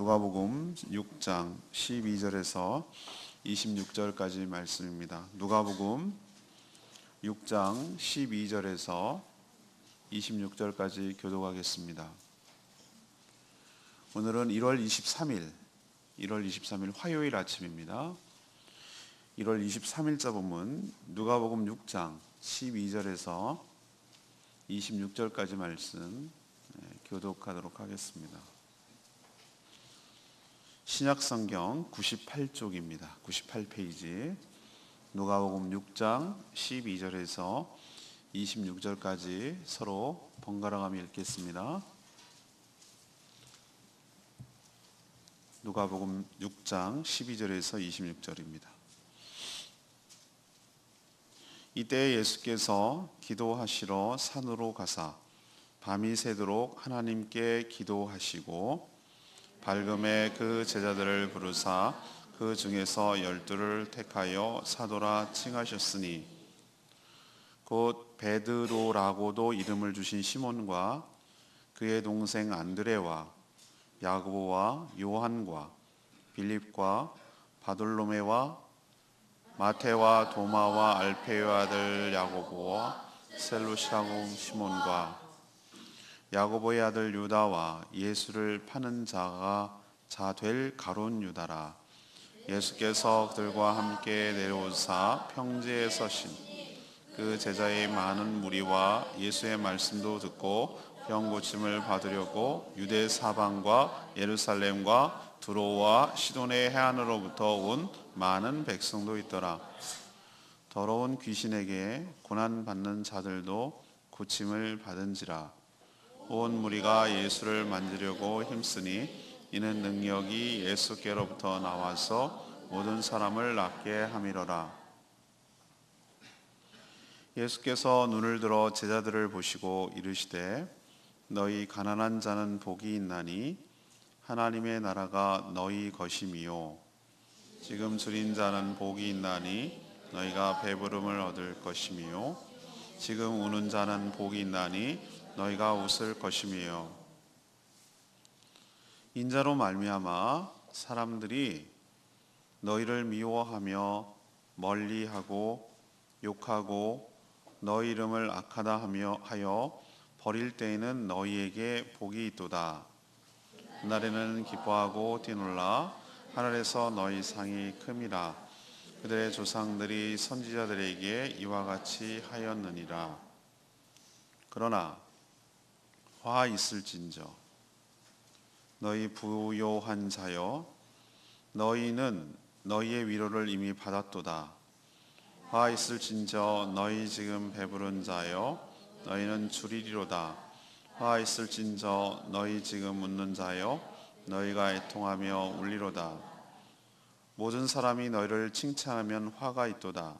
누가복음 6장 12절에서 26절까지 말씀입니다. 누가복음 6장 12절에서 26절까지 교독하겠습니다. 오늘은 1월 23일 화요일 아침입니다. 1월 23일자 본문 누가복음 6장 12절에서 26절까지 말씀 교독하도록 하겠습니다. 신약성경 98쪽입니다. 98페이지 누가복음 6장 12절에서 26절까지 서로 번갈아가며 읽겠습니다. 누가복음 6장 12절에서 26절입니다. 이때 예수께서 기도하시러 산으로 가사 밤이 새도록 하나님께 기도하시고 밝음에 그 제자들을 부르사 그 중에서 12를 택하여 사도라 칭하셨으니 곧 베드로라고도 이름을 주신 시몬과 그의 동생 안드레와 야고보와 요한과 빌립과 바돌로메와 마테와 도마와 알페의 아들 야고보와 셀롯이라고 시몬과 야고보의 아들 유다와 예수를 파는 자가 될 가룟 유다라. 예수께서 그들과 함께 내려오사 평지에 서신 그 제자의 많은 무리와 예수의 말씀도 듣고 병 고침을 받으려고 유대 사방과 예루살렘과 두로와 시돈의 해안으로부터 온 많은 백성도 있더라. 더러운 귀신에게 고난받는 자들도 고침을 받은지라. 온 무리가 예수를 만지려고 힘쓰니 이는 능력이 예수께로부터 나와서 모든 사람을 낫게 함이로라. 예수께서 눈을 들어 제자들을 보시고 이르시되 너희 가난한 자는 복이 있나니 하나님의 나라가 너희 것임이요 지금 줄인 자는 복이 있나니 너희가 배부름을 얻을 것임이요 지금 우는 자는 복이 있나니 너희가 웃을 것임이요 인자로 말미암아 사람들이 너희를 미워하며 멀리하고 욕하고 너희 이름을 악하다 하여 버릴 때에는 너희에게 복이 있도다. 그날에는 기뻐하고 뛰놀라 하늘에서 너희 상이 큼이라. 그들의 조상들이 선지자들에게 이와 같이 하였느니라. 그러나 화 있을진저 너희 부요한 자여 너희는 너희의 위로를 이미 받았도다. 화 있을진저 너희 지금 배부른 자여 너희는 줄이리로다. 화 있을진저 너희 지금 웃는 자여 너희가 애통하며 울리로다. 모든 사람이 너희를 칭찬하면 화가 있도다.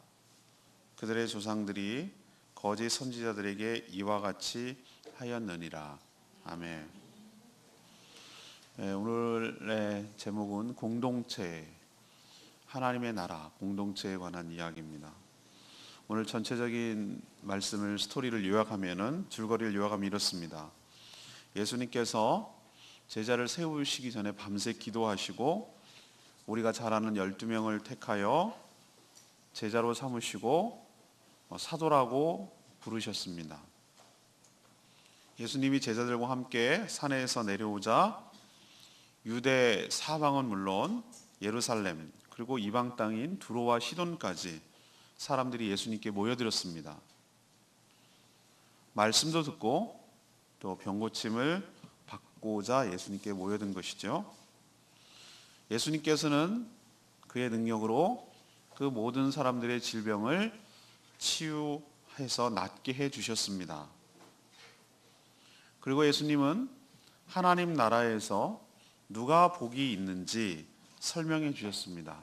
그들의 조상들이 거짓 선지자들에게 이와 같이 하였느니라. 아멘. 오늘의 제목은 공동체, 하나님의 나라, 공동체에 관한 이야기입니다. 오늘 전체적인 말씀을 스토리를 요약하면은 줄거리를 요약하면 이렇습니다. 예수님께서 제자를 세우시기 전에 밤새 기도하시고 우리가 잘 아는 12명을 택하여 제자로 삼으시고 사도라고 부르셨습니다. 예수님이 제자들과 함께 산에서 내려오자 유대 사방은 물론 예루살렘 그리고 이방 땅인 두로와 시돈까지 사람들이 예수님께 모여들었습니다. 말씀도 듣고 또 병고침을 받고자 예수님께 모여든 것이죠. 예수님께서는 그의 능력으로 그 모든 사람들의 질병을 치유해서 낫게 해주셨습니다. 그리고 예수님은 하나님 나라에서 누가 복이 있는지 설명해 주셨습니다.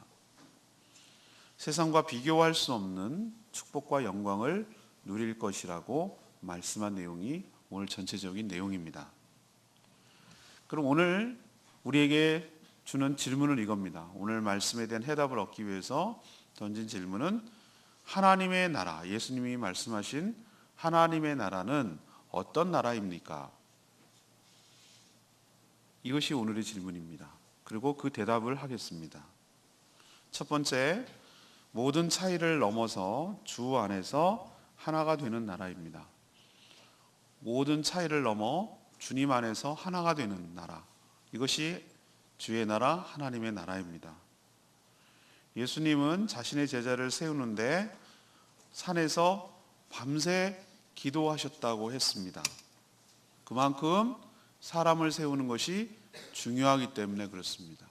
세상과 비교할 수 없는 축복과 영광을 누릴 것이라고 말씀한 내용이 오늘 전체적인 내용입니다. 그럼 오늘 우리에게 주는 질문은 이겁니다. 오늘 말씀에 대한 해답을 얻기 위해서 던진 질문은 하나님의 나라, 예수님이 말씀하신 하나님의 나라는 어떤 나라입니까? 이것이 오늘의 질문입니다. 그리고 그 대답을 하겠습니다. 첫 번째, 모든 차이를 넘어서 주 안에서 하나가 되는 나라입니다. 모든 차이를 넘어 주님 안에서 하나가 되는 나라, 이것이 주의 나라, 하나님의 나라입니다. 예수님은 자신의 제자를 세우는데 산에서 밤새 기도하셨다고 했습니다. 그만큼 사람을 세우는 것이 중요하기 때문에 그렇습니다.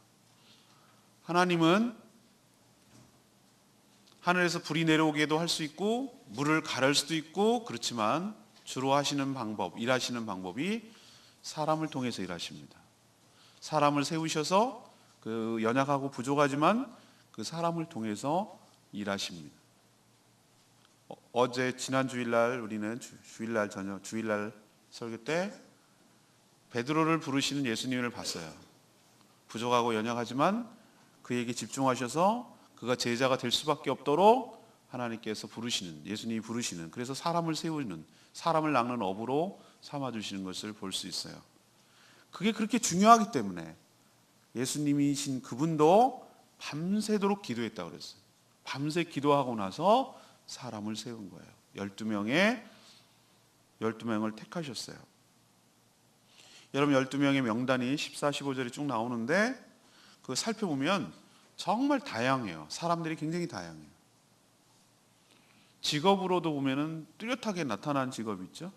하나님은 하늘에서 불이 내려오게도 할 수 있고 물을 가를 수도 있고, 그렇지만 주로 하시는 방법, 일하시는 방법이 사람을 통해서 일하십니다. 사람을 세우셔서 그 연약하고 부족하지만 그 사람을 통해서 일하십니다. 어제 지난 주일날 우리는 주일날 저녁 주일날 설교 때 베드로를 부르시는 예수님을 봤어요. 부족하고 연약하지만 그에게 집중하셔서 그가 제자가 될 수밖에 없도록 하나님께서 부르시는, 예수님이 부르시는, 그래서 사람을 세우는, 사람을 낚는 어부로 삼아주시는 것을 볼 수 있어요. 그게 그렇게 중요하기 때문에 예수님이신 그분도 밤새도록 기도했다고 그랬어요. 밤새 기도하고 나서 사람을 세운 거예요. 12명을 택하셨어요. 여러분, 12명의 명단이 14, 15절에 쭉 나오는데 그거 살펴보면 정말 다양해요. 사람들이 굉장히 다양해요. 직업으로도 보면은 뚜렷하게 나타난 직업이 있죠.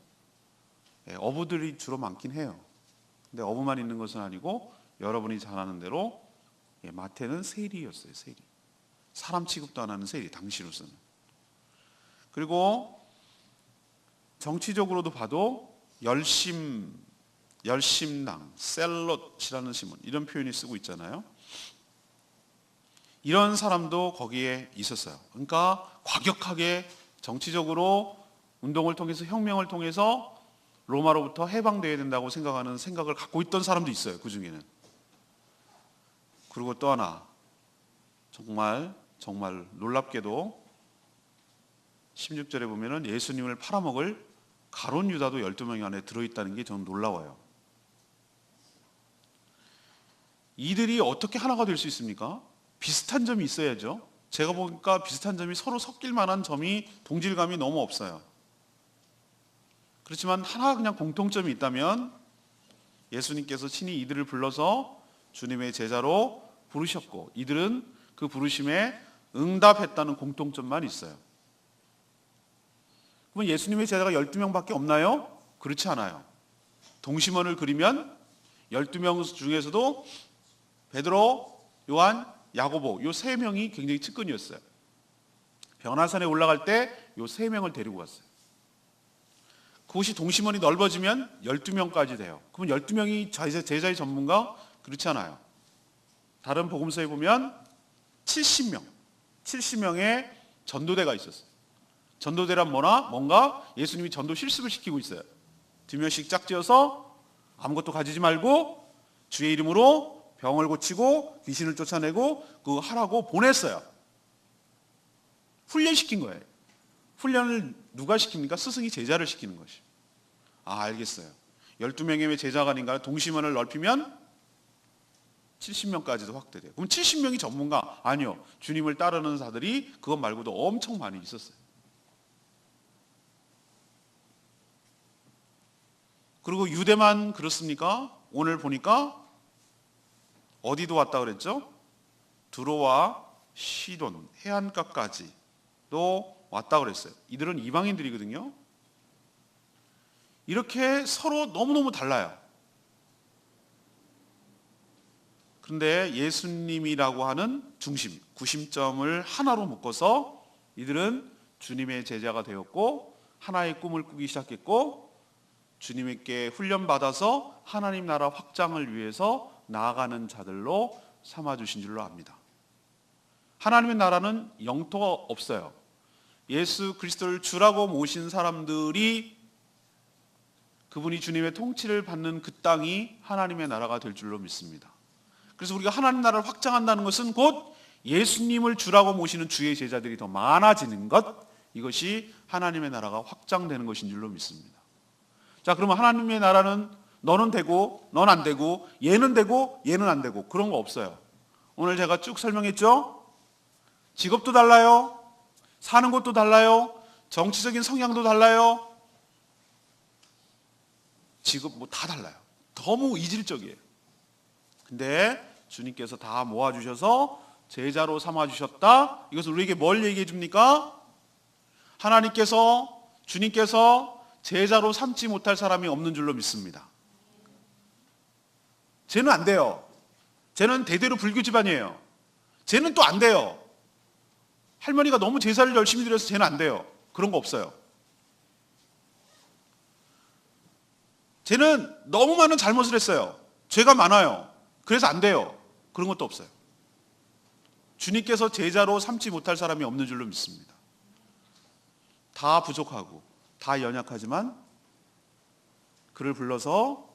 어부들이 주로 많긴 해요. 근데 어부만 있는 것은 아니고 여러분이 잘 아는 대로 마태는 세리였어요. 세리. 사람 취급도 안 하는 세리, 당시로서는. 그리고 정치적으로도 봐도 열심당, 셀롯이라는 신문, 이런 표현이 쓰고 있잖아요. 이런 사람도 거기에 있었어요. 그러니까 과격하게 정치적으로 운동을 통해서, 혁명을 통해서 로마로부터 해방되어야 된다고 생각하는 생각을 갖고 있던 사람도 있어요. 그 중에는. 그리고 또 하나, 정말 놀랍게도 16절에 보면은 예수님을 팔아먹을 가룟 유다도 12명 안에 들어있다는 게 저는 놀라워요. 이들이 어떻게 하나가 될 수 있습니까? 비슷한 점이 있어야죠. 제가 보니까 비슷한 점이 서로 섞일 만한 점이, 동질감이 너무 없어요. 그렇지만 하나 그냥 공통점이 있다면 예수님께서 친히 이들을 불러서 주님의 제자로 부르셨고 이들은 그 부르심에 응답했다는 공통점만 있어요. 그럼 예수님의 제자가 12명밖에 없나요? 그렇지 않아요. 동심원을 그리면 12명 중에서도 베드로, 요한, 야고보, 요 3명이 굉장히 측근이었어요. 변화산에 올라갈 때 요 3명을 데리고 갔어요. 그곳이 동심원이 넓어지면 12명까지 돼요. 그럼 12명이 제자의 전문가? 그렇지 않아요. 다른 복음서에 보면 70명의 전도대가 있었어요. 전도대란 뭔가 예수님이 전도 실습을 시키고 있어요. 2명씩 짝지어서 아무것도 가지지 말고 주의 이름으로 병을 고치고 귀신을 쫓아내고 그거 하라고 보냈어요. 훈련시킨 거예요. 훈련을 누가 시킵니까? 스승이 제자를 시키는 것이. 알겠어요. 12명의 제자가 아닌가요? 동심원을 넓히면 70명까지도 확대돼요. 그럼 70명이 전문가? 아니요. 주님을 따르는 자들이 그것 말고도 엄청 많이 있었어요. 그리고 유대만 그렇습니까? 오늘 보니까 어디도 왔다 그랬죠? 두로와 시돈, 해안가까지도 왔다 그랬어요. 이들은 이방인들이거든요. 이렇게 서로 너무너무 달라요. 그런데 예수님이라고 하는 중심, 구심점을 하나로 묶어서 이들은 주님의 제자가 되었고 하나의 꿈을 꾸기 시작했고 주님께 훈련받아서 하나님 나라 확장을 위해서 나아가는 자들로 삼아주신 줄로 압니다. 하나님의 나라는 영토가 없어요. 예수 그리스도를 주라고 모신 사람들이, 그분이 주님의 통치를 받는 그 땅이 하나님의 나라가 될 줄로 믿습니다. 그래서 우리가 하나님 나라를 확장한다는 것은 곧 예수님을 주라고 모시는 주의 제자들이 더 많아지는 것, 이것이 하나님의 나라가 확장되는 것인 줄로 믿습니다. 자, 그러면 하나님의 나라는 너는 되고 넌 안 되고 얘는 되고 얘는 안 되고 그런 거 없어요. 오늘 제가 쭉 설명했죠? 직업도 달라요. 사는 곳도 달라요. 정치적인 성향도 달라요. 직업 뭐 다 달라요. 너무 이질적이에요. 근데 주님께서 다 모아주셔서 제자로 삼아주셨다. 이것은 우리에게 뭘 얘기해 줍니까? 하나님께서 주님께서 제자로 삼지 못할 사람이 없는 줄로 믿습니다. 쟤는 안 돼요. 쟤는 대대로 불교 집안이에요. 쟤는 또 안 돼요. 할머니가 너무 제사를 열심히 드려서 쟤는 안 돼요. 그런 거 없어요. 쟤는 너무 많은 잘못을 했어요. 죄가 많아요. 그래서 안 돼요. 그런 것도 없어요. 주님께서 제자로 삼지 못할 사람이 없는 줄로 믿습니다. 다 부족하고 다 연약하지만 그를 불러서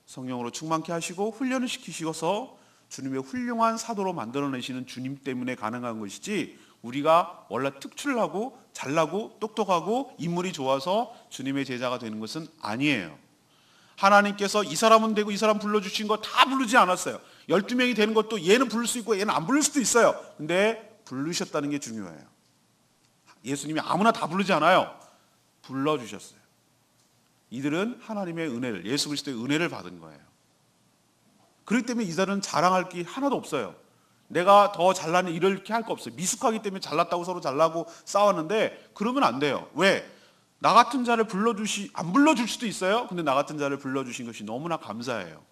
성령으로 충만케 하시고 훈련을 시키셔서 주님의 훌륭한 사도로 만들어내시는 주님 때문에 가능한 것이지 우리가 원래 특출나고 잘나고 똑똑하고 인물이 좋아서 주님의 제자가 되는 것은 아니에요. 하나님께서 이 사람은 되고 이 사람 불러주신 거 다 부르지 않았어요. 12명이 되는 것도 얘는 부를 수 있고 얘는 안 부를 수도 있어요. 근데 부르셨다는 게 중요해요. 예수님이 아무나 다 부르지 않아요. 불러주셨어요. 이들은 하나님의 은혜를, 예수 그리스도의 은혜를 받은 거예요. 그렇기 때문에 이들은 자랑할 게 하나도 없어요. 내가 더 잘나는 이렇게 할 거 없어요. 미숙하기 때문에 잘났다고 서로 잘나고 싸웠는데 그러면 안 돼요. 왜? 나 같은 자를 안 불러줄 수도 있어요. 근데 나 같은 자를 불러주신 것이 너무나 감사해요.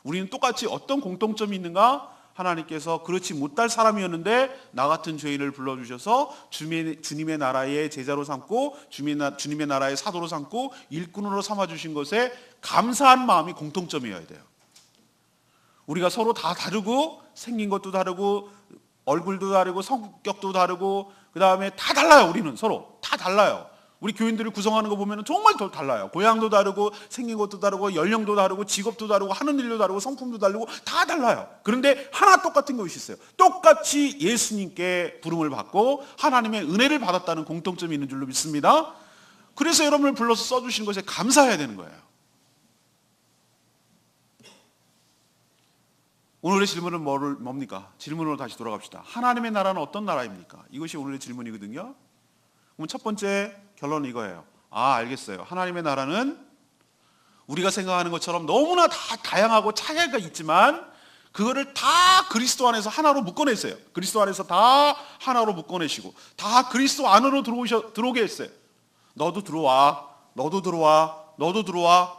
우리는 똑같이 어떤 공통점이 있는가? 하나님께서 그렇지 못할 사람이었는데 나 같은 죄인을 불러주셔서 주님의 나라의 제자로 삼고 주님의 나라의 사도로 삼고 일꾼으로 삼아주신 것에 감사한 마음이 공통점이어야 돼요. 우리가 서로 다 다르고 생긴 것도 다르고 얼굴도 다르고 성격도 다르고 그 다음에 다 달라요. 우리는 서로 다 달라요. 우리 교인들을 구성하는 거 보면 정말 더 달라요. 고향도 다르고 생긴 것도 다르고 연령도 다르고 직업도 다르고 하는 일도 다르고 성품도 다르고 다 달라요. 그런데 하나 똑같은 것이 있어요. 똑같이 예수님께 부름을 받고 하나님의 은혜를 받았다는 공통점이 있는 줄로 믿습니다. 그래서 여러분을 불러서 써주시는 것에 감사해야 되는 거예요. 오늘의 질문은 뭡니까? 질문으로 다시 돌아갑시다. 하나님의 나라는 어떤 나라입니까? 이것이 오늘의 질문이거든요. 그럼 첫 번째 결론은 이거예요. 알겠어요. 하나님의 나라는 우리가 생각하는 것처럼 너무나 다 다양하고 차이가 있지만 그거를 다 그리스도 안에서 하나로 묶어냈어요. 그리스도 안에서 다 하나로 묶어내시고 다 그리스도 안으로 들어오게 했어요. 너도 들어와, 너도 들어와, 너도 들어와.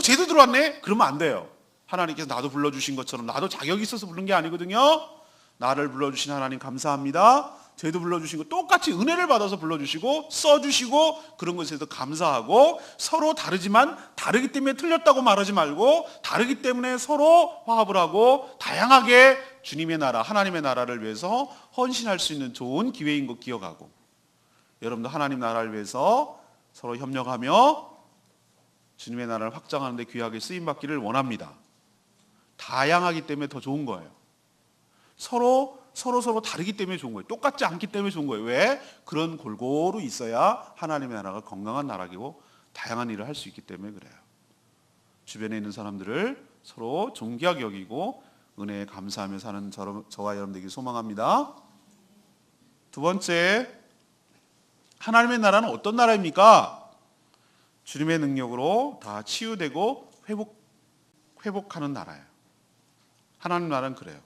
쟤도 들어왔네? 그러면 안 돼요. 하나님께서 나도 불러주신 것처럼 나도 자격이 있어서 부른 게 아니거든요. 나를 불러주신 하나님 감사합니다. 쟤도 불러주신 거 똑같이 은혜를 받아서 불러주시고 써주시고 그런 것에 대해서 감사하고 서로 다르지만 다르기 때문에 틀렸다고 말하지 말고 다르기 때문에 서로 화합을 하고 다양하게 주님의 나라 하나님의 나라를 위해서 헌신할 수 있는 좋은 기회인 것 기억하고 여러분도 하나님 나라를 위해서 서로 협력하며 주님의 나라를 확장하는 데 귀하게 쓰임받기를 원합니다. 다양하기 때문에 더 좋은 거예요. 서로 다르기 때문에 좋은 거예요. 똑같지 않기 때문에 좋은 거예요. 왜? 그런 골고루 있어야 하나님의 나라가 건강한 나라이고 다양한 일을 할 수 있기 때문에 그래요. 주변에 있는 사람들을 서로 존귀하게 여기고 은혜에 감사하며 사는 저와 여러분 되길 소망합니다. 두 번째, 하나님의 나라는 어떤 나라입니까? 주님의 능력으로 다 치유되고 회복하는 나라예요. 하나님 나라는 그래요.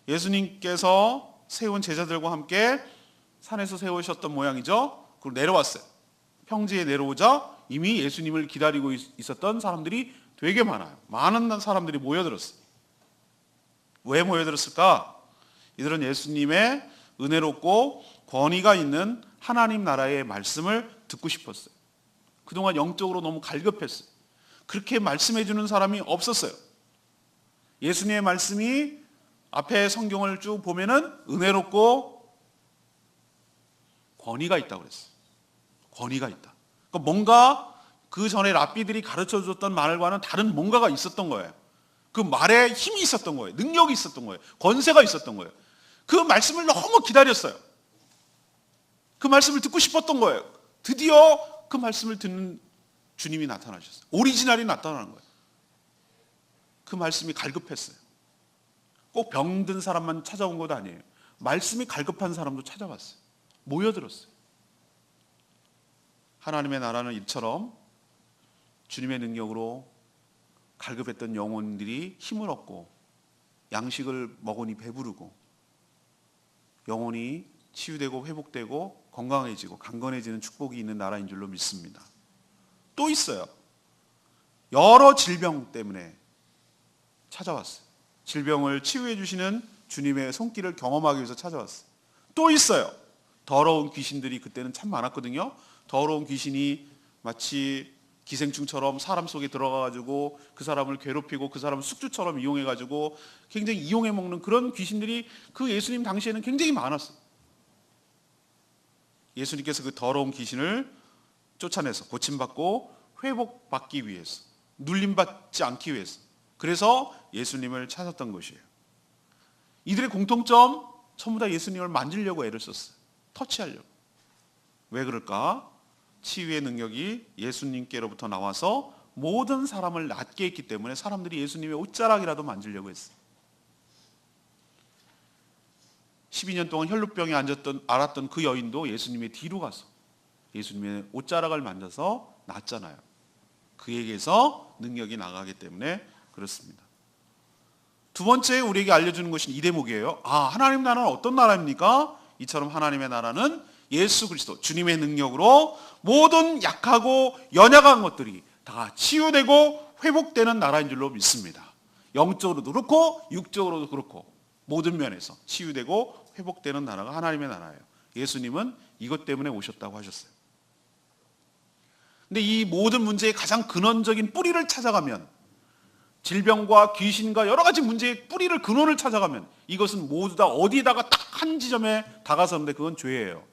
예수님께서 세운 제자들과 함께 산에서 세우셨던 모양이죠. 그리고 내려왔어요. 평지에 내려오자 이미 예수님을 기다리고 있었던 사람들이 되게 많아요. 많은 사람들이 모여들었어요. 왜 모여들었을까? 이들은 예수님의 은혜롭고 권위가 있는 하나님 나라의 말씀을 듣고 싶었어요. 그동안 영적으로 너무 갈급했어요. 그렇게 말씀해 주는 사람이 없었어요. 예수님의 말씀이 앞에 성경을 쭉 보면은 은혜롭고 권위가 있다고 그랬어요. 권위가 있다. 그러니까 뭔가 그 전에 랍비들이 가르쳐 줬던 말과는 다른 뭔가가 있었던 거예요. 그 말에 힘이 있었던 거예요. 능력이 있었던 거예요. 권세가 있었던 거예요. 그 말씀을 너무 기다렸어요. 그 말씀을 듣고 싶었던 거예요. 드디어 그 말씀을 듣는 주님이 나타나셨어요. 오리지널이 나타나는 거예요. 그 말씀이 갈급했어요. 꼭 병든 사람만 찾아온 것도 아니에요. 말씀이 갈급한 사람도 찾아왔어요. 모여들었어요. 하나님의 나라는 이처럼 주님의 능력으로 갈급했던 영혼들이 힘을 얻고 양식을 먹으니 배부르고 영혼이 치유되고 회복되고 건강해지고 강건해지는 축복이 있는 나라인 줄로 믿습니다. 또 있어요. 여러 질병 때문에 찾아왔어요. 질병을 치유해 주시는 주님의 손길을 경험하기 위해서 찾아왔어요. 또 있어요. 더러운 귀신들이 그때는 참 많았거든요. 더러운 귀신이 마치 기생충처럼 사람 속에 들어가가지고 그 사람을 괴롭히고 그 사람을 숙주처럼 이용해가지고 굉장히 이용해 먹는 그런 귀신들이 그 예수님 당시에는 굉장히 많았어요. 예수님께서 그 더러운 귀신을 쫓아내서 고침받고 회복받기 위해서, 눌림받지 않기 위해서, 그래서 예수님을 찾았던 것이에요. 이들의 공통점, 전부 다 예수님을 만지려고 애를 썼어요. 터치하려고. 왜 그럴까? 치유의 능력이 예수님께로부터 나와서 모든 사람을 낫게 했기 때문에 사람들이 예수님의 옷자락이라도 만지려고 했어요. 12년 동안 혈루병에 앓았던 그 여인도 예수님의 뒤로 가서 예수님의 옷자락을 만져서 낫잖아요. 그에게서 능력이 나가기 때문에 그렇습니다. 두 번째 우리에게 알려주는 것은 이 대목이에요. 하나님 나라는 어떤 나라입니까? 이처럼 하나님의 나라는 예수 그리스도 주님의 능력으로 모든 약하고 연약한 것들이 다 치유되고 회복되는 나라인 줄로 믿습니다. 영적으로도 그렇고 육적으로도 그렇고 모든 면에서 치유되고 회복되는 나라가 하나님의 나라예요. 예수님은 이것 때문에 오셨다고 하셨어요. 근데 이 모든 문제의 가장 근원적인 뿌리를 찾아가면, 질병과 귀신과 여러 가지 문제의 뿌리를 근원을 찾아가면 이것은 모두 다 어디다가 딱 한 지점에 다가서는데 그건 죄예요.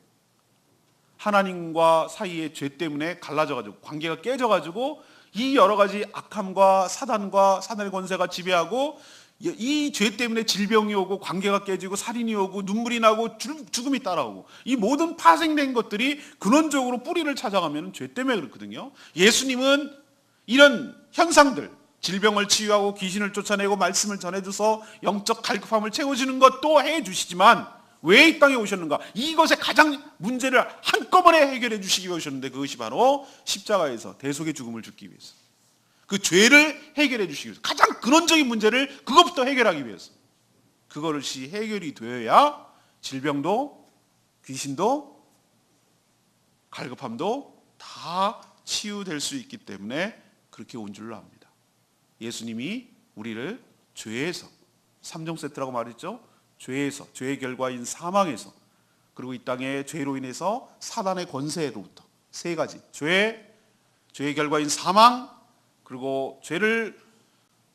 하나님과 사이의 죄 때문에 갈라져가지고 관계가 깨져가지고 이 여러 가지 악함과 사단의 권세가 지배하고 이 죄 때문에 질병이 오고 관계가 깨지고 살인이 오고 눈물이 나고 죽음이 따라오고 이 모든 파생된 것들이 근원적으로 뿌리를 찾아가면 죄 때문에 그렇거든요. 예수님은 이런 현상들, 질병을 치유하고 귀신을 쫓아내고 말씀을 전해줘서 영적 갈급함을 채워주는 것도 해주시지만 왜 이 땅에 오셨는가? 이것의 가장 문제를 한꺼번에 해결해 주시기 위해 오셨는데 그것이 바로 십자가에서 대속의 죽음을 죽기 위해서, 그 죄를 해결해 주시기 위해서, 가장 근원적인 문제를 그것부터 해결하기 위해서. 그것이 해결이 되어야 질병도 귀신도 갈급함도 다 치유될 수 있기 때문에 그렇게 온 줄로 압니다. 예수님이 우리를 죄에서, 3종 세트라고 말했죠. 죄에서, 죄의 결과인 사망에서, 그리고 이 땅의 죄로 인해서 사단의 권세로부터 세 가지, 죄의 결과인 사망, 그리고 죄를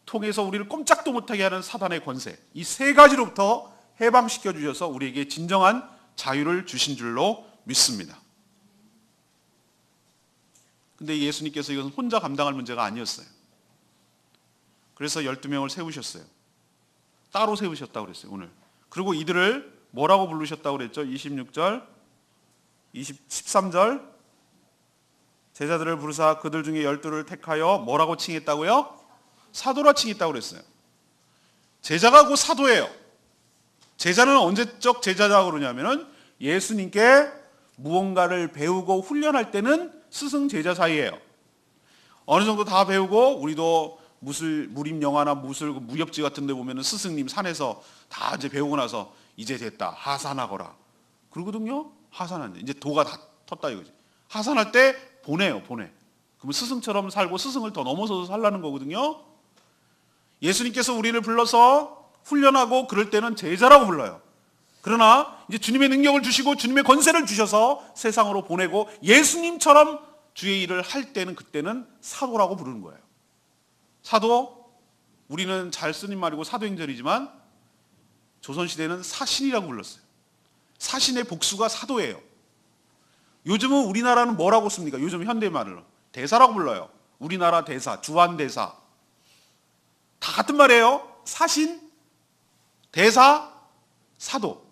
통해서 우리를 꼼짝도 못하게 하는 사단의 권세, 이 세 가지로부터 해방시켜 주셔서 우리에게 진정한 자유를 주신 줄로 믿습니다. 근데 예수님께서 이것은 혼자 감당할 문제가 아니었어요. 그래서 12명을 세우셨어요. 따로 세우셨다고 그랬어요, 오늘. 그리고 이들을 뭐라고 부르셨다고 그랬죠? 26절, 13절. 제자들을 부르사 그들 중에 12를 택하여 뭐라고 칭했다고요? 사도라 칭했다고 그랬어요. 제자가 곧 사도예요. 제자는 언제적 제자라고 그러냐면은 예수님께 무언가를 배우고 훈련할 때는 스승 제자 사이예요. 어느 정도 다 배우고, 우리도 무림 영화나 무협지 같은 데 보면은 스승님 산에서 다 이제 배우고 나서 이제 됐다, 하산하거라 그러거든요. 하산하는데 이제 도가 다 텄다 이거지. 하산할 때 보내. 그러면 스승처럼 살고 스승을 더 넘어서서 살라는 거거든요. 예수님께서 우리를 불러서 훈련하고 그럴 때는 제자라고 불러요. 그러나 이제 주님의 능력을 주시고 주님의 권세를 주셔서 세상으로 보내고 예수님처럼 주의 일을 할 때는, 그때는 사도라고 부르는 거예요. 사도, 우리는 잘 쓰는 말이고 사도행전이지만 조선시대는 사신이라고 불렀어요. 사신의 복수가 사도예요. 요즘은 우리나라는 뭐라고 씁니까? 요즘 현대말로 대사라고 불러요. 우리나라 대사, 주한대사 다 같은 말이에요. 사신, 대사, 사도.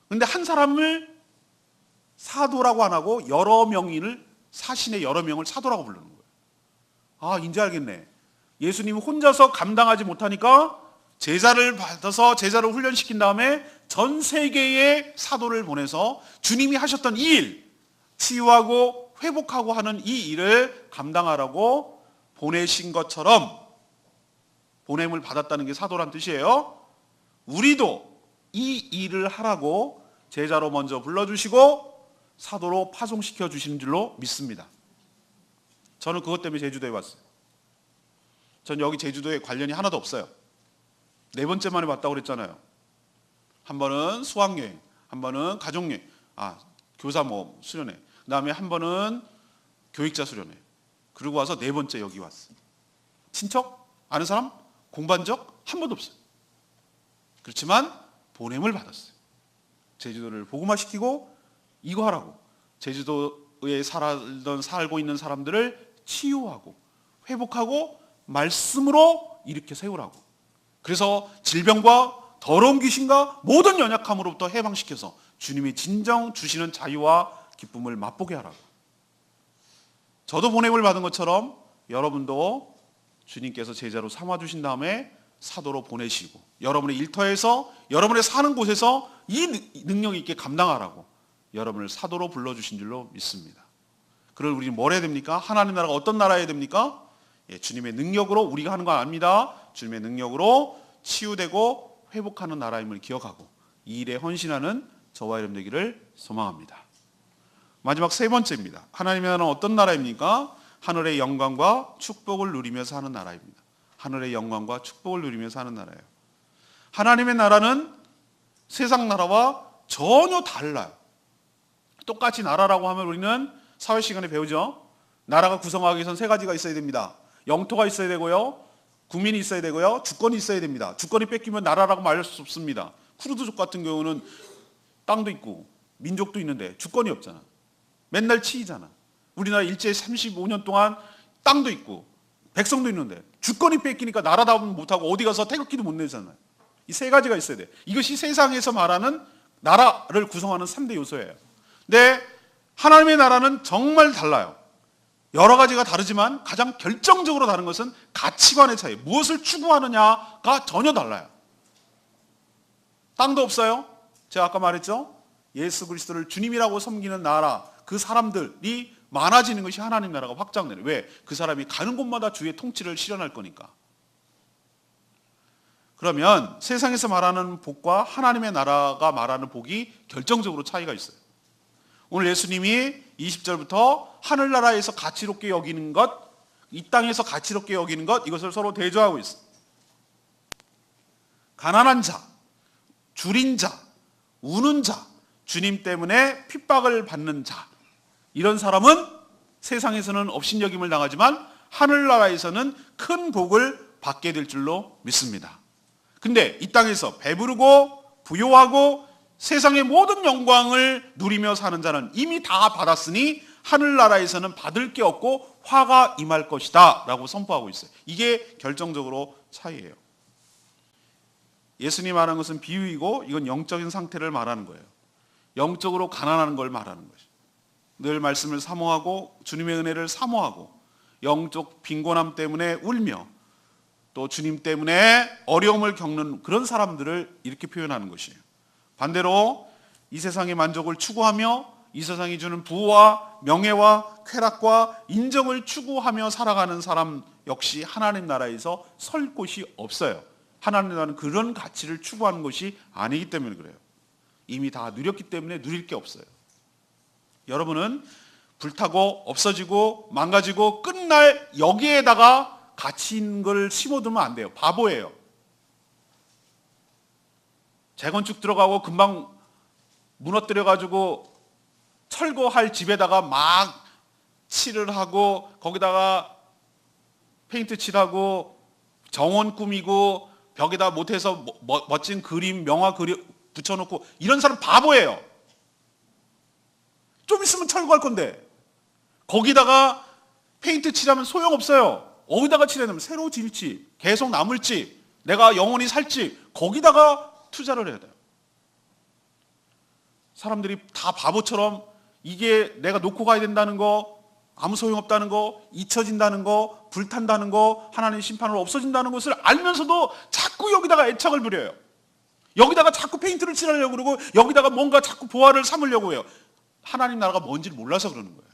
근데 한 사람을 사도라고 안 하고 여러 명인을, 사신의 여러 명을 사도라고 부르는 거예요. 이제 알겠네. 예수님이 혼자서 감당하지 못하니까 제자를 받아서 제자를 훈련시킨 다음에 전 세계의 사도를 보내서 주님이 하셨던 이 일, 치유하고 회복하고 하는 이 일을 감당하라고 보내신 것처럼 보냄을 받았다는 게 사도란 뜻이에요. 우리도 이 일을 하라고 제자로 먼저 불러주시고 사도로 파송시켜 주신 줄로 믿습니다. 저는 그것 때문에 제주도에 왔어요. 전 여기 제주도에 관련이 하나도 없어요. 4번째 만에 왔다고 그랬잖아요. 한 번은 수학여행, 한 번은 가족여행, 교사 뭐 수련회, 그 다음에 한 번은 교육자 수련회. 그러고 와서 4번째 여기 왔어요. 친척? 아는 사람? 공부한 적? 한 번도 없어요. 그렇지만 보냄을 받았어요. 제주도를 복음화시키고 이거 하라고. 제주도에 살고 있는 사람들을 치유하고 회복하고 말씀으로 일으켜 세우라고. 그래서 질병과 더러운 귀신과 모든 연약함으로부터 해방시켜서 주님이 진정 주시는 자유와 기쁨을 맛보게 하라고. 저도 보냄을 받은 것처럼 여러분도 주님께서 제자로 삼아주신 다음에 사도로 보내시고 여러분의 일터에서 여러분의 사는 곳에서 이 능력 있게 감당하라고 여러분을 사도로 불러주신 줄로 믿습니다. 그걸 우리는 뭘 해야 됩니까? 하나님 나라가 어떤 나라여야 됩니까? 주님의 능력으로 우리가 하는 거 아닙니다. 주님의 능력으로 치유되고 회복하는 나라임을 기억하고 이 일에 헌신하는 저와 여러분 되기를 소망합니다. 마지막 3번째입니다. 하나님의 나라는 어떤 나라입니까? 하늘의 영광과 축복을 누리며 사는 나라입니다. 하늘의 영광과 축복을 누리며 사는 나라예요. 하나님의 나라는 세상 나라와 전혀 달라요. 똑같이 나라라고 하면 우리는 사회 시간에 배우죠. 나라가 구성하기 위해서는 3가지가 있어야 됩니다. 영토가 있어야 되고요, 국민이 있어야 되고요, 주권이 있어야 됩니다. 주권이 뺏기면 나라라고 말할 수 없습니다. 쿠르드족 같은 경우는 땅도 있고 민족도 있는데 주권이 없잖아. 맨날 치이잖아. 우리나라 일제 35년 동안 땅도 있고 백성도 있는데 주권이 뺏기니까 나라다운 못하고 어디 가서 태극기도 못 내잖아요. 이 3가지가 있어야 돼. 이것이 세상에서 말하는 나라를 구성하는 3대 요소예요. 근데 하나님의 나라는 정말 달라요. 여러 가지가 다르지만 가장 결정적으로 다른 것은 가치관의 차이. 무엇을 추구하느냐가 전혀 달라요. 땅도 없어요. 제가 아까 말했죠. 예수 그리스도를 주님이라고 섬기는 나라, 그 사람들이 많아지는 것이 하나님 나라가 확장되는. 왜? 그 사람이 가는 곳마다 주의 통치를 실현할 거니까. 그러면 세상에서 말하는 복과 하나님의 나라가 말하는 복이 결정적으로 차이가 있어요. 오늘 예수님이 20절부터 하늘나라에서 가치롭게 여기는 것, 이 땅에서 가치롭게 여기는 것, 이것을 서로 대조하고 있어요. 가난한 자, 줄인 자, 우는 자, 주님 때문에 핍박을 받는 자, 이런 사람은 세상에서는 업신여김을 당하지만 하늘나라에서는 큰 복을 받게 될 줄로 믿습니다. 근데 이 땅에서 배부르고 부요하고 세상의 모든 영광을 누리며 사는 자는 이미 다 받았으니 하늘나라에서는 받을 게 없고 화가 임할 것이다 라고 선포하고 있어요. 이게 결정적으로 차이예요. 예수님이 말하는 것은 비유이고 이건 영적인 상태를 말하는 거예요. 영적으로 가난한 걸 말하는 것이죠. 늘 말씀을 사모하고 주님의 은혜를 사모하고 영적 빈곤함 때문에 울며 또 주님 때문에 어려움을 겪는 그런 사람들을 이렇게 표현하는 것이에요. 반대로 이 세상의 만족을 추구하며 이 세상이 주는 부와 명예와 쾌락과 인정을 추구하며 살아가는 사람 역시 하나님 나라에서 설 곳이 없어요. 하나님 나라는 그런 가치를 추구하는 것이 아니기 때문에 그래요. 이미 다 누렸기 때문에 누릴 게 없어요. 여러분은 불타고 없어지고 망가지고 끝날 여기에다가 가치 있는 걸 심어두면 안 돼요. 바보예요. 재건축 들어가고 금방 무너뜨려가지고 철거할 집에다가 막 칠을 하고 거기다가 페인트 칠하고 정원 꾸미고 벽에다 못해서 멋진 그림, 명화 그림 붙여놓고 이런 사람 바보예요. 좀 있으면 철거할 건데 거기다가 페인트 칠하면 소용없어요. 어디다가 칠해놓으면 새로 질지, 계속 남을지, 내가 영원히 살지 거기다가 투자를 해야 돼요. 사람들이 다 바보처럼 이게 내가 놓고 가야 된다는 거, 아무 소용없다는 거, 잊혀진다는 거, 불탄다는 거, 하나님 심판으로 없어진다는 것을 알면서도 자꾸 여기다가 애착을 부려요. 여기다가 자꾸 페인트를 칠하려고 그러고 여기다가 뭔가 자꾸 보화를 삼으려고 해요. 하나님 나라가 뭔지를 몰라서 그러는 거예요.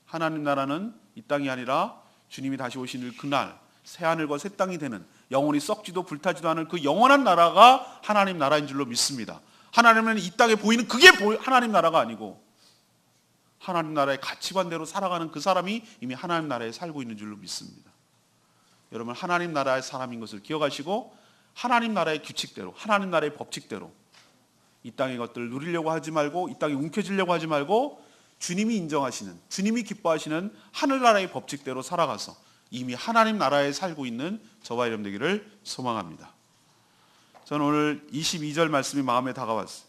하나님 나라는 이 땅이 아니라 주님이 다시 오시는 그날 새하늘과 새 땅이 되는 영원히 썩지도 불타지도 않은 그 영원한 나라가 하나님 나라인 줄로 믿습니다. 하나님은 이 땅에 보이는 그게 하나님 나라가 아니고 하나님 나라의 가치관대로 살아가는 그 사람이 이미 하나님 나라에 살고 있는 줄로 믿습니다. 여러분, 하나님 나라의 사람인 것을 기억하시고 하나님 나라의 규칙대로, 하나님 나라의 법칙대로 이 땅의 것들을 누리려고 하지 말고, 이 땅에 움켜쥐려고 하지 말고 주님이 인정하시는, 주님이 기뻐하시는 하늘나라의 법칙대로 살아가서 이미 하나님 나라에 살고 있는 저와 여러분 되기를 소망합니다. 저는 오늘 22절 말씀이 마음에 다가왔어요.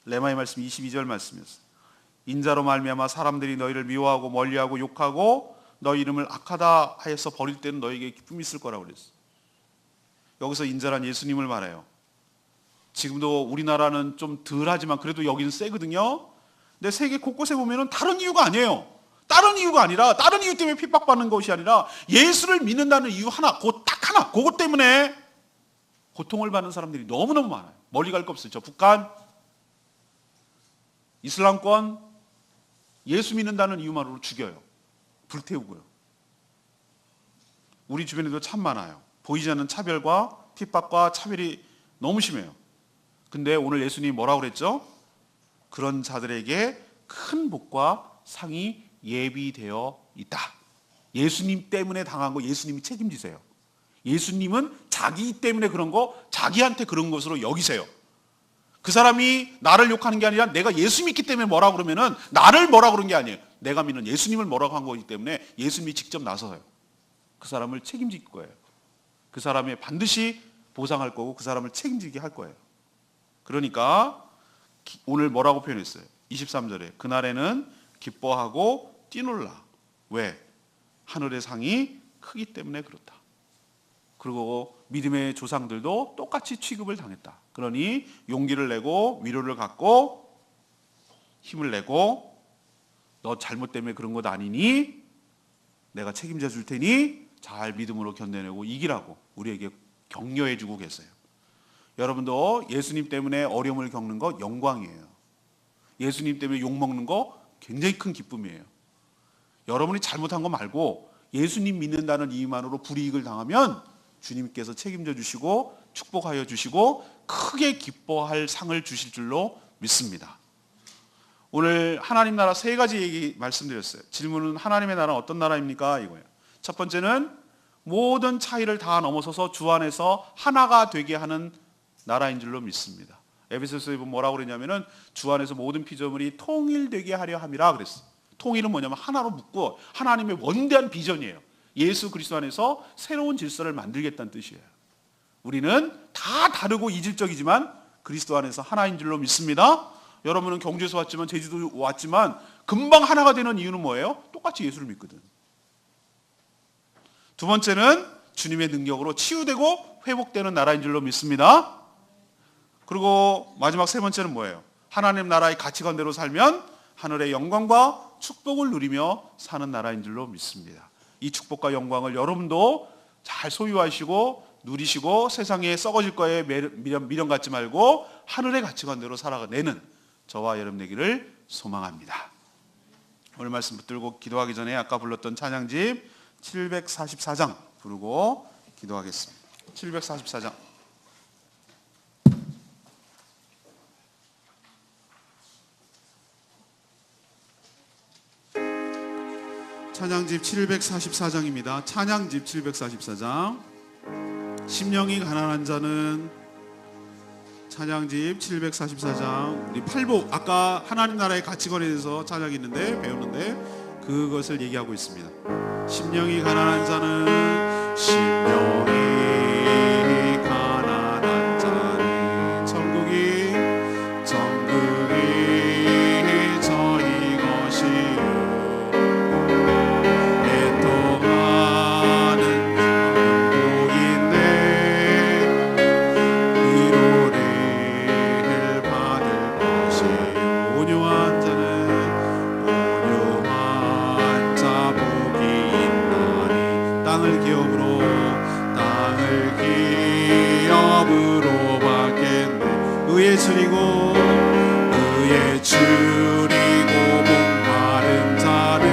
레마의 말씀 22절 말씀이었어요. 인자로 말미암아 사람들이 너희를 미워하고 멀리하고 욕하고 너희 이름을 악하다 하여서 버릴 때는 너희에게 기쁨이 있을 거라고 그랬어요. 여기서 인자란 예수님을 말해요. 지금도 우리나라는 좀 덜하지만 그래도 여기는 세거든요. 근데 세계 곳곳에 보면은 다른 이유가 아니에요. 다른 이유가 아니라, 다른 이유 때문에 핍박받는 것이 아니라 예수를 믿는다는 이유 하나, 그 딱 하나, 그것 때문에 고통을 받는 사람들이 너무너무 많아요. 멀리 갈 거 없어요. 저 북한, 이슬람권, 예수 믿는다는 이유만으로 죽여요. 불태우고요. 우리 주변에도 참 많아요. 보이지 않는 차별과 핍박과 차별이 너무 심해요. 근데 오늘 예수님이 뭐라고 그랬죠? 그런 자들에게 큰 복과 상이 예비되어 있다. 예수님 때문에 당한 거 예수님이 책임지세요. 예수님은 자기 때문에 그런 거 자기한테 그런 것으로 여기세요. 그 사람이 나를 욕하는 게 아니라 내가 예수 믿기 때문에 뭐라고 그러면은 나를 뭐라고 그런 게 아니에요. 내가 믿는 예수님을 뭐라고 한 거기 때문에 예수님이 직접 나서요. 그 사람을 책임질 거예요. 그 사람이 반드시 보상할 거고 그 사람을 책임지게 할 거예요. 그러니까 오늘 뭐라고 표현했어요? 23절에 그날에는 기뻐하고 뛰놀라. 왜? 하늘의 상이 크기 때문에 그렇다. 그리고 믿음의 조상들도 똑같이 취급을 당했다. 그러니 용기를 내고 위로를 갖고 힘을 내고 너 잘못 때문에 그런 것 아니니 내가 책임져 줄 테니 잘 믿음으로 견뎌내고 이기라고 우리에게 격려해 주고 계세요. 여러분도 예수님 때문에 어려움을 겪는 거 영광이에요. 예수님 때문에 욕먹는 거 굉장히 큰 기쁨이에요. 여러분이 잘못한 거 말고 예수님 믿는다는 이유만으로 불이익을 당하면 주님께서 책임져 주시고 축복하여 주시고 크게 기뻐할 상을 주실 줄로 믿습니다. 오늘 하나님 나라 세 가지 얘기 말씀드렸어요. 질문은 하나님의 나라는 어떤 나라입니까? 이거예요. 첫 번째는 모든 차이를 다 넘어서서 주 안에서 하나가 되게 하는 나라인 줄로 믿습니다. 에베소서에 보면 뭐라고 그랬냐면은 주 안에서 모든 피조물이 통일되게 하려 함이라 그랬어요. 통일은 뭐냐면 하나로 묶고 하나님의 원대한 비전이에요. 예수 그리스도 안에서 새로운 질서를 만들겠다는 뜻이에요. 우리는 다 다르고 이질적이지만 그리스도 안에서 하나인 줄로 믿습니다. 여러분은 경주에서 왔지만 제주도 왔지만 금방 하나가 되는 이유는 뭐예요? 똑같이 예수를 믿거든. 두 번째는 주님의 능력으로 치유되고 회복되는 나라인 줄로 믿습니다. 그리고 마지막 세 번째는 뭐예요? 하나님 나라의 가치관대로 살면 하늘의 영광과 축복을 누리며 사는 나라인 줄로 믿습니다. 이 축복과 영광을 여러분도 잘 소유하시고 누리시고 세상에 썩어질 거에 미련 갖지 말고 하늘의 가치관대로 살아내는 저와 여러분 되기를 소망합니다. 오늘 말씀 붙들고 기도하기 전에 아까 불렀던 찬양집 744장 부르고 기도하겠습니다. 744장 찬양집 744장입니다. 찬양집 744장. 심령이 가난한 자는 찬양집 744장 우리 팔복 아까 하나님 나라의 가치관에 대해서 찬양이 있는데 배우는데 그것을 얘기하고 있습니다. 심령이 가난한 자는 심령이 가난한 자는 천국이 저희 것이요 온유한 줄이고 목마른 자를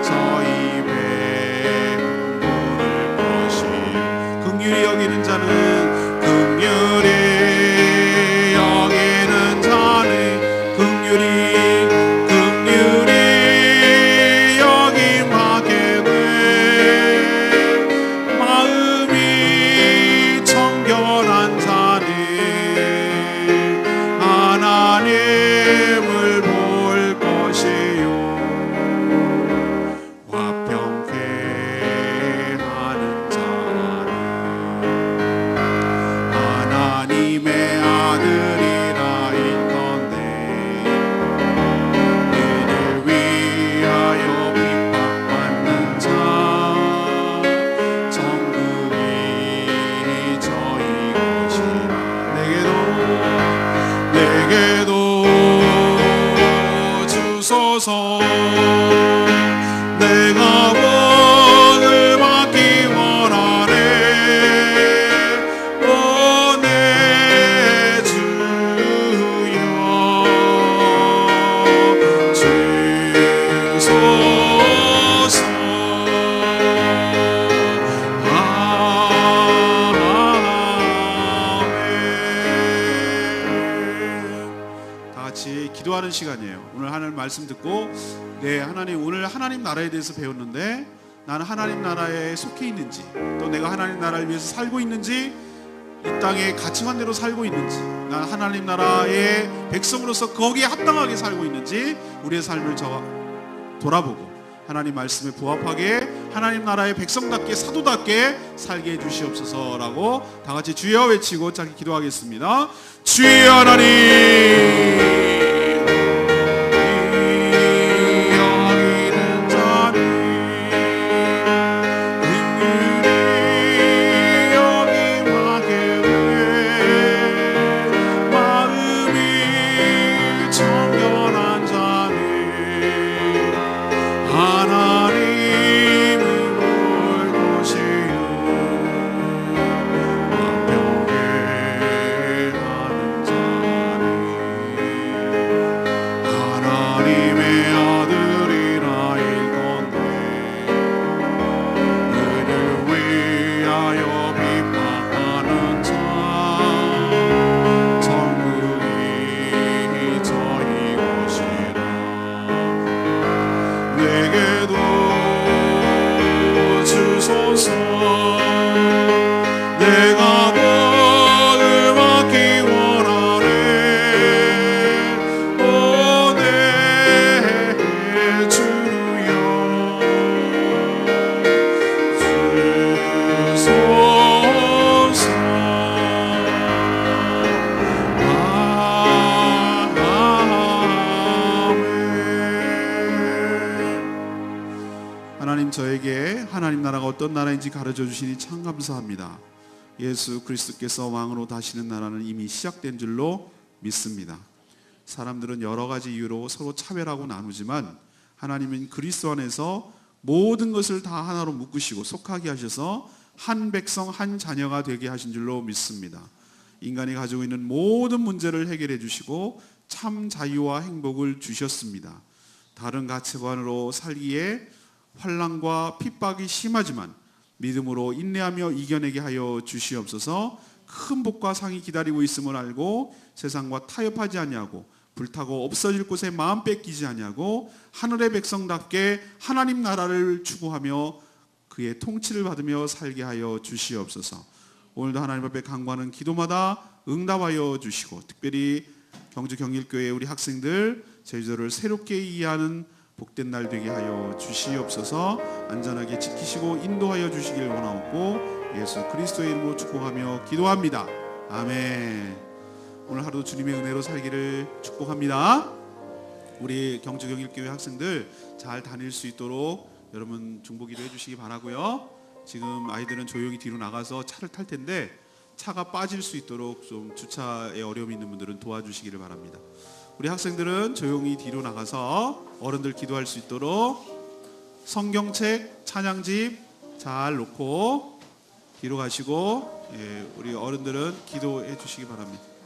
저희 배에 부을 것이 긍휼히 여기는 자는 긍휼히 여김하게 돼 마음이 청결한 자는 하나님을 볼 것이요 화평케 하는 자는 하나님의 아들이라 일컫네 이를 위하여 핍박받는 자 천국이 저희 것이라 내게도 주소서 내가 복을 받기 원하네 오 내 주여 주소서 아멘. 다 같이 기도하는 시간이에요. 오늘 하나님 말씀 듣고 네 하나님 오늘 하나님 나라에 대해서 배웠는데 나는 하나님 나라에 속해 있는지 또 내가 하나님 나라를 위해서 살고 있는지 이 땅의 가치관대로 살고 있는지 난 하나님 나라의 백성으로서 거기에 합당하게 살고 있는지 우리의 삶을 돌아보고 하나님 말씀에 부합하게 하나님 나라의 백성답게 사도답게 살게 해주시옵소서라고 다 같이 주여 외치고 짧게 기도하겠습니다. 주여 하나님 내가 복을 받기 원하네 오 내 주여 주소서 아멘. 하나님 저에게 하나님 나라가 어떤 나라인지 가르쳐 주시니 참 감사합니다. 예수 그리스도께서 왕으로 다시는 나라는 이미 시작된 줄로 믿습니다. 사람들은 여러 가지 이유로 서로 차별하고 나누지만 하나님은 그리스도 안에서 모든 것을 다 하나로 묶으시고 속하게 하셔서 한 백성 한 자녀가 되게 하신 줄로 믿습니다. 인간이 가지고 있는 모든 문제를 해결해 주시고 참 자유와 행복을 주셨습니다. 다른 가치관으로 살기에 환난과 핍박이 심하지만 믿음으로 인내하며 이겨내게 하여 주시옵소서. 큰 복과 상이 기다리고 있음을 알고 세상과 타협하지 아니하고 불타고 없어질 곳에 마음 뺏기지 아니하고 하늘의 백성답게 하나님 나라를 추구하며 그의 통치를 받으며 살게 하여 주시옵소서. 오늘도 하나님 앞에 간구하는 기도마다 응답하여 주시고 특별히 경주 경일교회 우리 학생들 제주도를 새롭게 이해하는 복된 날 되게 하여 주시옵소서. 안전하게 지키시고 인도하여 주시길 원하옵고 예수 그리스도의 이름으로 축복하며 기도합니다. 아멘. 오늘 하루도 주님의 은혜로 살기를 축복합니다. 우리 경주 경일교회 학생들 잘 다닐 수 있도록 여러분 중보기도 해주시기 바라고요. 지금 아이들은 조용히 뒤로 나가서 차를 탈 텐데 차가 빠질 수 있도록 좀 주차에 어려움이 있는 분들은 도와주시기를 바랍니다. 우리 학생들은 조용히 뒤로 나가서 어른들 기도할 수 있도록 성경책, 찬양집 잘 놓고 뒤로 가시고 예, 우리 어른들은 기도해 주시기 바랍니다.